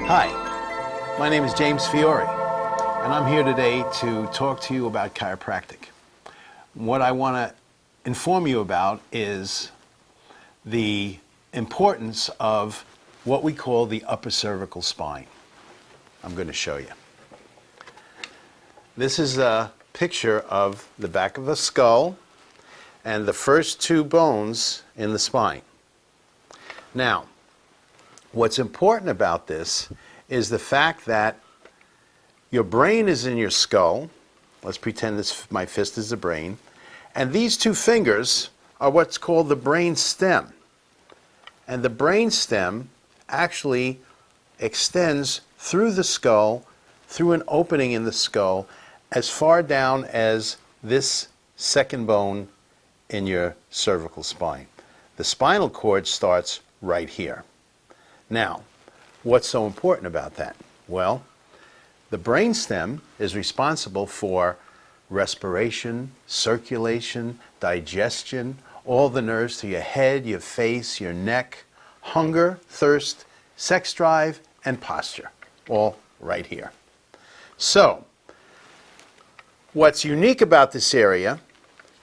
Hi, my name is James Fiore, and I'm here today to talk to you about chiropractic. What I want to inform you about is the importance of what we call the upper cervical spine. I'm going to show you. This is a picture of the back of the skull and the first two bones in the spine. Now, what's important about this is the fact that your brain is in your skull. Let's pretend my fist is the brain. And these two fingers are what's called the brain stem. And the brain stem actually extends through the skull, through an opening in the skull, as far down as this second bone in your cervical spine. The spinal cord starts right here. Now, what's so important about that? Well, the brainstem is responsible for respiration, circulation, digestion, all the nerves to your head, your face, your neck, hunger, thirst, sex drive, and posture, all right here. So, what's unique about this area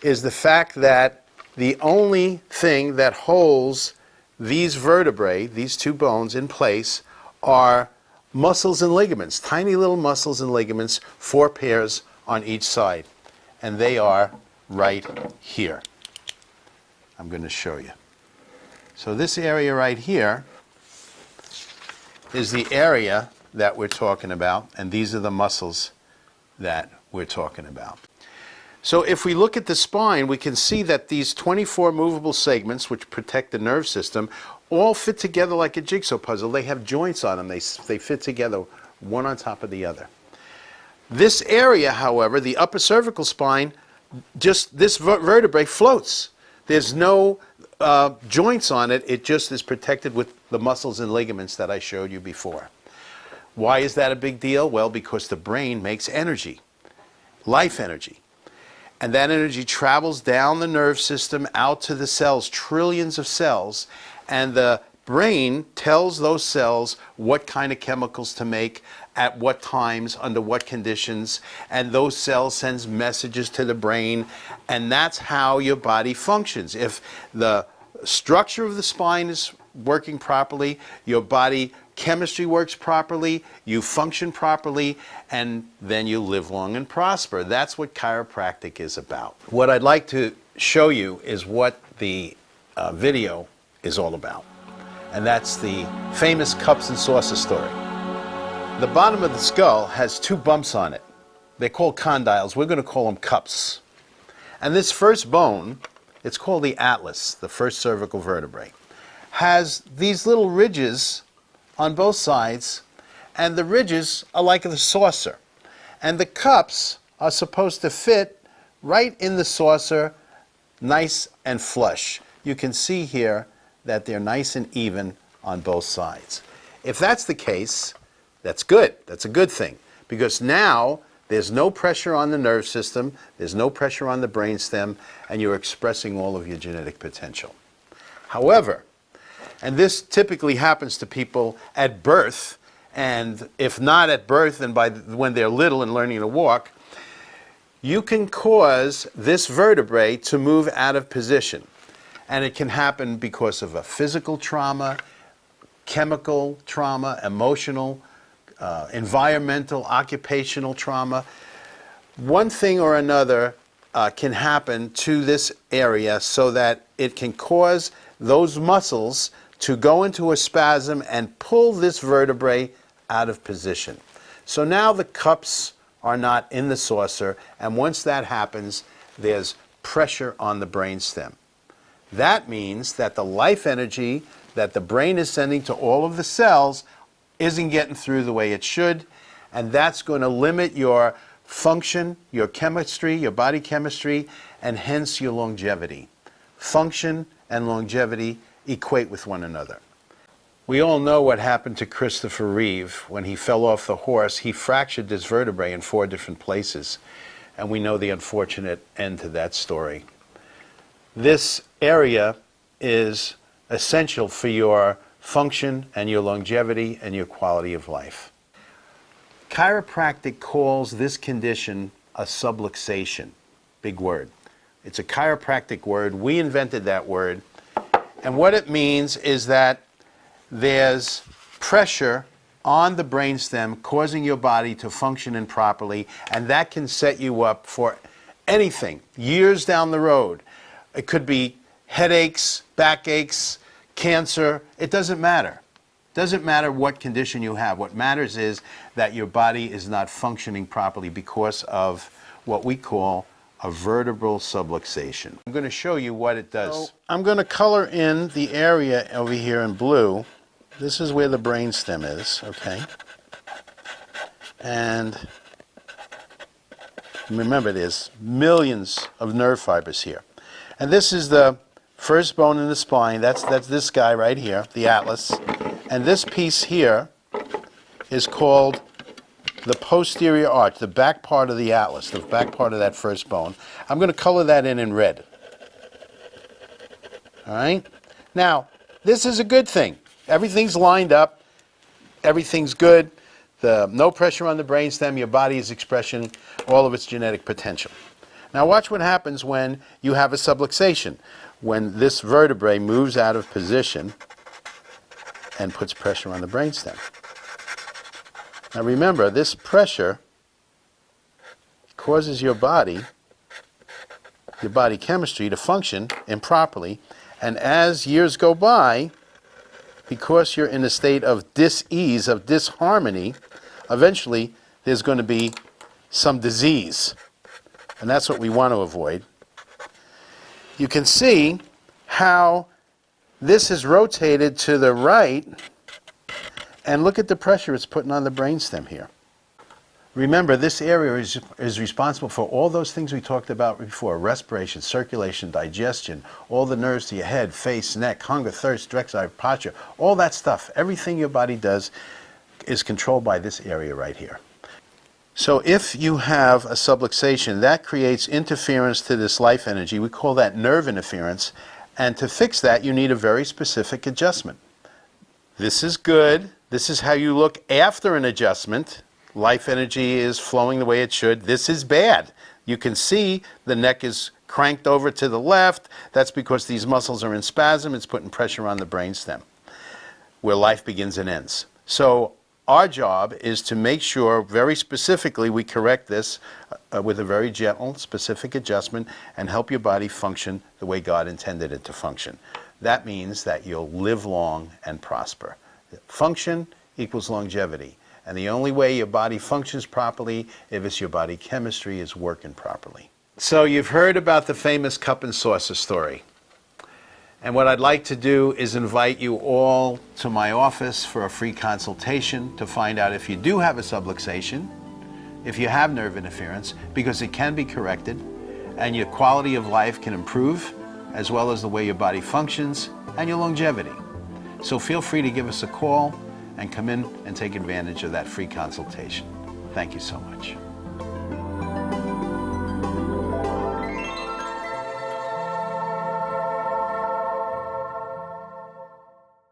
is the fact that the only thing that holds these vertebrae, these two bones in place, are muscles and ligaments, tiny little muscles and ligaments, 4 pairs on each side. And they are right here. I'm going to show you. So this area right here is the area that we're talking about, and these are the muscles that we're talking about. So if we look at the spine, we can see that these 24 movable segments, which protect the nerve system, all fit together like a jigsaw puzzle. They have joints on them. They fit together one on top of the other. This area, however, the upper cervical spine, just this vertebrae floats. There's no joints on it. It just is protected with the muscles and ligaments that I showed you before. Why is that a big deal? Well, because the brain makes energy, life energy. And that energy travels down the nerve system out to the cells, trillions of cells, and the brain tells those cells what kind of chemicals to make, at what times, under what conditions, and those cells sends messages to the brain, and that's how your body functions. If the structure of the spine is working properly, your body chemistry works properly, you function properly, and then you live long and prosper. That's what chiropractic is about. What I'd like to show you is what the video is all about. And that's the famous cups and saucers story. The bottom of the skull has 2 bumps on it. They're called condyles. We're going to call them cups. And this first bone, it's called the atlas, the first cervical vertebrae, has these little ridges on both sides, and the ridges are like the saucer. And the cups are supposed to fit right in the saucer, nice and flush. You can see here that they're nice and even on both sides. If that's the case, that's good. That's a good thing, because now there's no pressure on the nerve system, there's no pressure on the brainstem, and you're expressing all of your genetic potential. However, and this typically happens to people at birth, and if not at birth, then when they're little and learning to walk, you can cause this vertebrae to move out of position. And it can happen because of a physical trauma, chemical trauma, emotional, environmental, occupational trauma. One thing or another can happen to this area so that it can cause those muscles to go into a spasm and pull this vertebrae out of position. So now the cups are not in the saucer, and once that happens, there's pressure on the brainstem. That means that the life energy that the brain is sending to all of the cells isn't getting through the way it should, and that's going to limit your function, your chemistry, your body chemistry, and hence your longevity. Function and longevity equate with one another. We all know what happened to Christopher Reeve when he fell off the horse. He fractured this vertebrae in 4 different places, and we know the unfortunate end to that story. This area is essential for your function and your longevity and your quality of life. Chiropractic calls this condition a subluxation. Big word. It's a chiropractic word. We invented that word. And what it means is that there's pressure on the brainstem causing your body to function improperly, and that can set you up for anything years down the road. It could be headaches, backaches, cancer. It doesn't matter. It doesn't matter what condition you have. What matters is that your body is not functioning properly because of what we call a vertebral subluxation. I'm going to show you what it does. So I'm going to color in the area over here in blue. This is where the brainstem is, okay? And remember, there's millions of nerve fibers here. And this is the first bone in the spine. That's this guy right here, the atlas. And this piece here is called the posterior arch, the back part of the atlas, the back part of that first bone. I'm going to color that in red. All right? Now, this is a good thing. Everything's lined up. Everything's good. No pressure on the brainstem. Your body is expressing all of its genetic potential. Now watch what happens when you have a subluxation. When this vertebrae moves out of position and puts pressure on the brainstem. Now remember, this pressure causes your body chemistry to function improperly, and as years go by, because you're in a state of dis-ease, of disharmony, eventually there's going to be some disease, and that's what we want to avoid. You can see how this is rotated to the right, and look at the pressure it's putting on the brainstem here. Remember, this area is responsible for all those things we talked about before: respiration, circulation, digestion, all the nerves to your head, face, neck, hunger, thirst, drexciya, posture, all that stuff. Everything your body does is controlled by this area right here. So if you have a subluxation, that creates interference to this life energy. We call that nerve interference. And to fix that, you need a very specific adjustment. This is good. This is how you look after an adjustment. Life energy is flowing the way it should. This is bad. You can see the neck is cranked over to the left. That's because these muscles are in spasm. It's putting pressure on the brainstem, where life begins and ends. So our job is to make sure, very specifically, we correct this with a very gentle, specific adjustment and help your body function the way God intended it to function. That means that you'll live long and prosper. Function equals longevity. And the only way your body functions properly is if your body chemistry is working properly. So you've heard about the famous cup and saucer story. And what I'd like to do is invite you all to my office for a free consultation to find out if you do have a subluxation, if you have nerve interference, because it can be corrected, and your quality of life can improve, as well as the way your body functions and your longevity. So feel free to give us a call and come in and take advantage of that free consultation. Thank you so much.